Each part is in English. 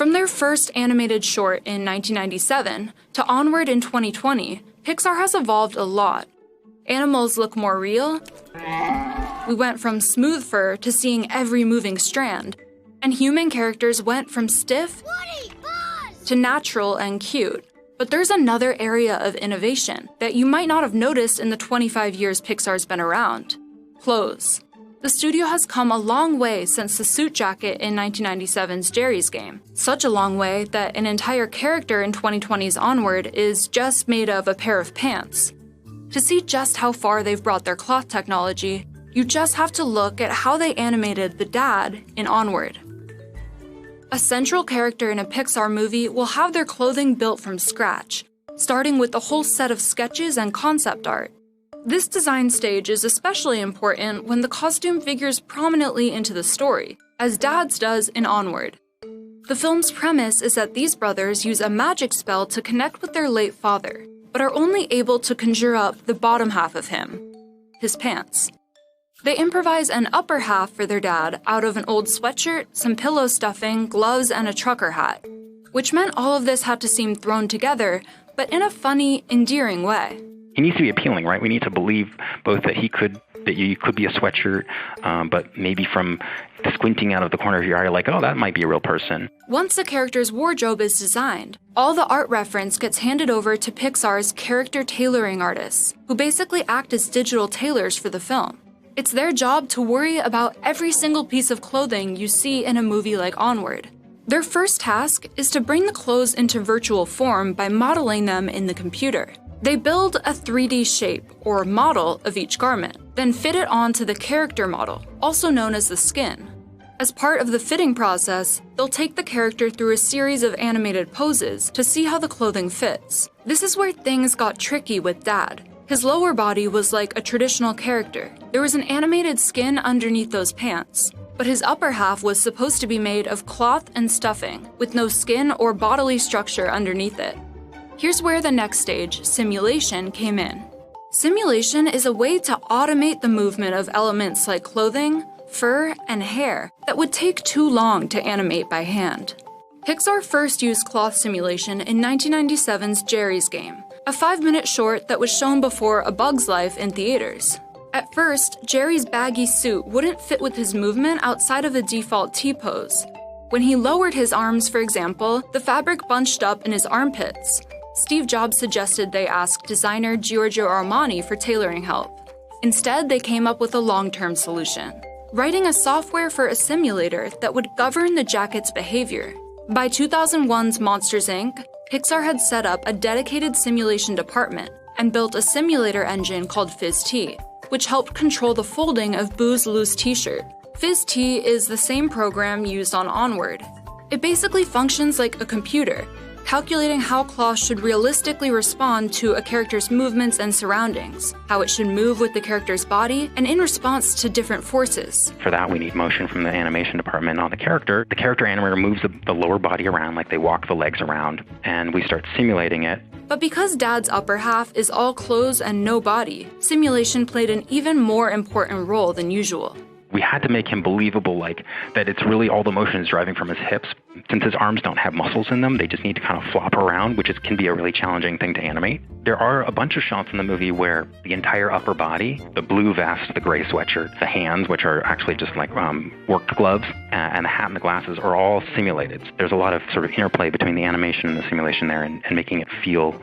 From their first animated short in 1997 to Onward in 2020, Pixar has evolved a lot. Animals look more real. We went from smooth fur to seeing every moving strand. And human characters went from stiff to natural and cute. But there's another area of innovation that you might not have noticed in the 25 years Pixar's been around. Clothes. The studio has come a long way since the suit jacket in 1997's Jerry's Game. Such a long way that an entire character in 2020's Onward is just made of a pair of pants. To see just how far they've brought their cloth technology, you just have to look at how they animated the dad in Onward. A central character in a Pixar movie will have their clothing built from scratch, starting with a whole set of sketches and concept art. This design stage is especially important when the costume figures prominently into the story, as Dad's does in Onward. The film's premise is that these brothers use a magic spell to connect with their late father, but are only able to conjure up the bottom half of him, his pants. They improvise an upper half for their dad out of an old sweatshirt, some pillow stuffing, gloves, and a trucker hat, which meant all of this had to seem thrown together, but in a funny, endearing way. He needs to be appealing, right? We need to believe both that you could be a sweatshirt, but maybe from the squinting out of the corner of your eye, you're like, oh, that might be a real person. Once the character's wardrobe is designed, all the art reference gets handed over to Pixar's character tailoring artists, who basically act as digital tailors for the film. It's their job to worry about every single piece of clothing you see in a movie like Onward. Their first task is to bring the clothes into virtual form by modeling them in the computer. They build a 3D shape, or model, of each garment, then fit it onto the character model, also known as the skin. As part of the fitting process, they'll take the character through a series of animated poses to see how the clothing fits. This is where things got tricky with Dad. His lower body was like a traditional character. There was an animated skin underneath those pants, but his upper half was supposed to be made of cloth and stuffing, with no skin or bodily structure underneath it. Here's where the next stage, simulation, came in. Simulation is a way to automate the movement of elements like clothing, fur, and hair that would take too long to animate by hand. Pixar first used cloth simulation in 1997's Jerry's Game, a 5-minute short that was shown before A Bug's Life in theaters. At first, Jerry's baggy suit wouldn't fit with his movement outside of a default T-pose. When he lowered his arms, for example, the fabric bunched up in his armpits. Steve Jobs suggested they ask designer Giorgio Armani for tailoring help. Instead, they came up with a long-term solution, writing a software for a simulator that would govern the jacket's behavior. By 2001's Monsters, Inc., Pixar had set up a dedicated simulation department and built a simulator engine called Fizz-T, which helped control the folding of Boo's loose t-shirt. Fizz-T is the same program used on Onward. It basically functions like a computer, calculating how cloth should realistically respond to a character's movements and surroundings, how it should move with the character's body, and in response to different forces. For that, we need motion from the animation department on the character. The character animator moves the lower body around like they walk the legs around, and we start simulating it. But because Dad's upper half is all clothes and no body, simulation played an even more important role than usual. We had to make him believable, like that it's really all the motion is driving from his hips. Since his arms don't have muscles in them, they just need to kind of flop around, which can be a really challenging thing to animate. There are a bunch of shots in the movie where the entire upper body, the blue vest, the gray sweatshirt, the hands, which are actually just like worked gloves, and the hat and the glasses are all simulated. There's a lot of sort of interplay between the animation and the simulation there, and making it feel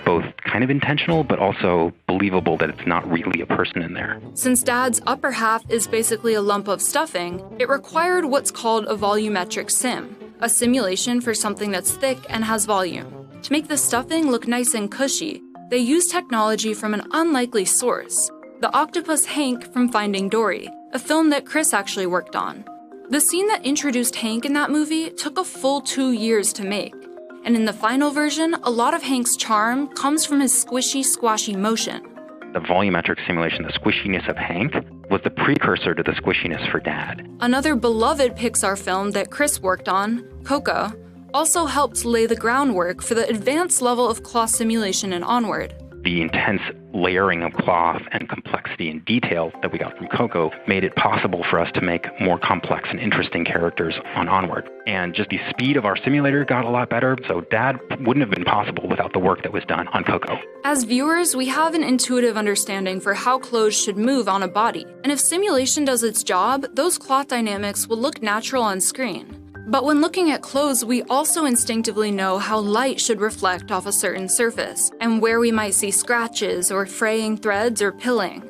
both kind of intentional, but also believable that it's not really a person in there. Since Dad's upper half is basically a lump of stuffing, it required what's called a volumetric sim, a simulation for something that's thick and has volume. To make the stuffing look nice and cushy, they used technology from an unlikely source, the octopus Hank from Finding Dory, a film that Chris actually worked on. The scene that introduced Hank in that movie took a full 2 years to make. And in the final version, a lot of Hank's charm comes from his squishy, squashy motion. The volumetric simulation, the squishiness of Hank, was the precursor to the squishiness for Dad. Another beloved Pixar film that Chris worked on, Coco, also helped lay the groundwork for the advanced level of cloth simulation in Onward. The intense layering of cloth and complexity and detail that we got from Coco made it possible for us to make more complex and interesting characters on Onward. And just the speed of our simulator got a lot better, so Dad wouldn't have been possible without the work that was done on Coco. As viewers, we have an intuitive understanding for how clothes should move on a body. And if simulation does its job, those cloth dynamics will look natural on screen. But when looking at clothes, we also instinctively know how light should reflect off a certain surface, and where we might see scratches or fraying threads or pilling.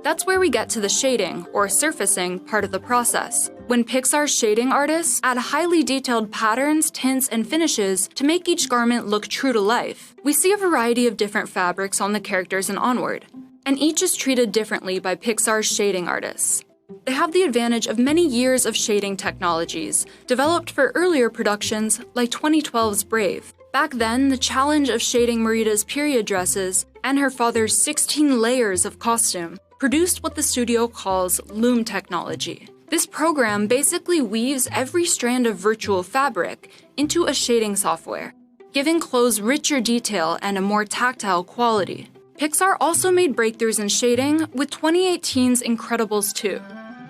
That's where we get to the shading, or surfacing, part of the process. When Pixar's shading artists add highly detailed patterns, tints, and finishes to make each garment look true to life, we see a variety of different fabrics on the characters in Onward, and each is treated differently by Pixar's shading artists. They have the advantage of many years of shading technologies, developed for earlier productions like 2012's Brave. Back then, the challenge of shading Merita's period dresses and her father's 16 layers of costume produced what the studio calls loom technology. This program basically weaves every strand of virtual fabric into a shading software, giving clothes richer detail and a more tactile quality. Pixar also made breakthroughs in shading with 2018's Incredibles 2.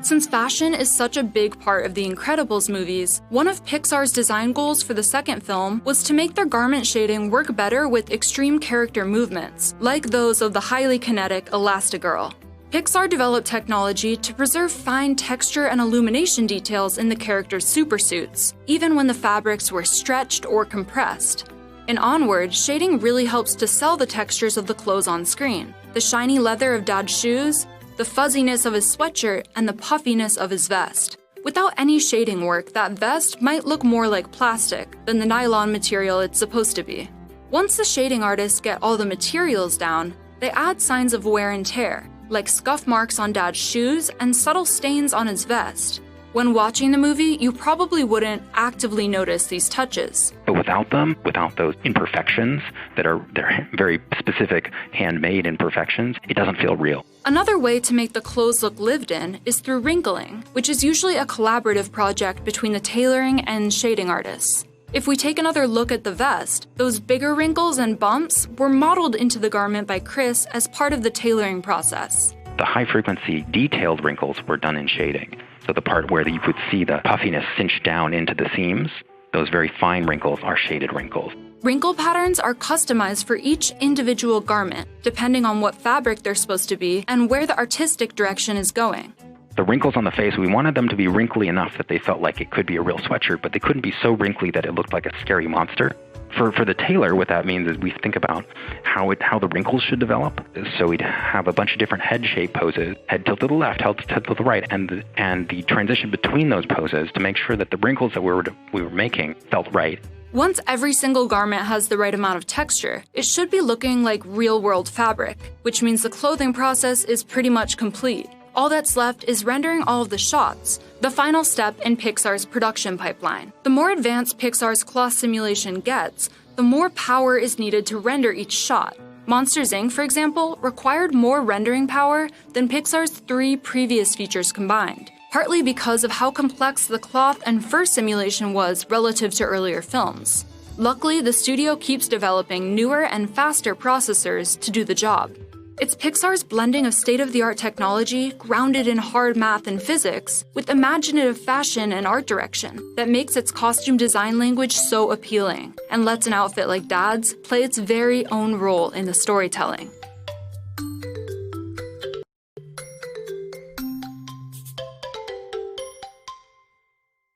Since fashion is such a big part of the Incredibles movies, one of Pixar's design goals for the second film was to make their garment shading work better with extreme character movements, like those of the highly kinetic Elastigirl. Pixar developed technology to preserve fine texture and illumination details in the characters' supersuits, even when the fabrics were stretched or compressed. In Onward, shading really helps to sell the textures of the clothes on screen. The shiny leather of Dad's shoes, the fuzziness of his sweatshirt, and the puffiness of his vest. Without any shading work, that vest might look more like plastic than the nylon material it's supposed to be. Once the shading artists get all the materials down, they add signs of wear and tear, like scuff marks on Dad's shoes and subtle stains on his vest. When watching the movie, you probably wouldn't actively notice these touches. But without them, without those imperfections they're very specific handmade imperfections, it doesn't feel real. Another way to make the clothes look lived in is through wrinkling, which is usually a collaborative project between the tailoring and shading artists. If we take another look at the vest, those bigger wrinkles and bumps were modeled into the garment by Chris as part of the tailoring process. The high-frequency detailed wrinkles were done in shading. So the part where you would see the puffiness cinch down into the seams, those very fine wrinkles are shaded wrinkles. Wrinkle patterns are customized for each individual garment, depending on what fabric they're supposed to be and where the artistic direction is going. The wrinkles on the face, we wanted them to be wrinkly enough that they felt like it could be a real sweatshirt, but they couldn't be so wrinkly that it looked like a scary monster. For the tailor, what that means is we think about how the wrinkles should develop. So we'd have a bunch of different head shape poses, head tilt to the left, head tilt to the right, and the transition between those poses to make sure that the wrinkles that we were making felt right. Once every single garment has the right amount of texture, it should be looking like real-world fabric, which means the clothing process is pretty much complete. All that's left is rendering all of the shots, the final step in Pixar's production pipeline. The more advanced Pixar's cloth simulation gets, the more power is needed to render each shot. Monsters, Inc., for example, required more rendering power than Pixar's 3 previous features combined, partly because of how complex the cloth and fur simulation was relative to earlier films. Luckily, the studio keeps developing newer and faster processors to do the job. It's Pixar's blending of state-of-the-art technology grounded in hard math and physics with imaginative fashion and art direction that makes its costume design language so appealing and lets an outfit like Dad's play its very own role in the storytelling.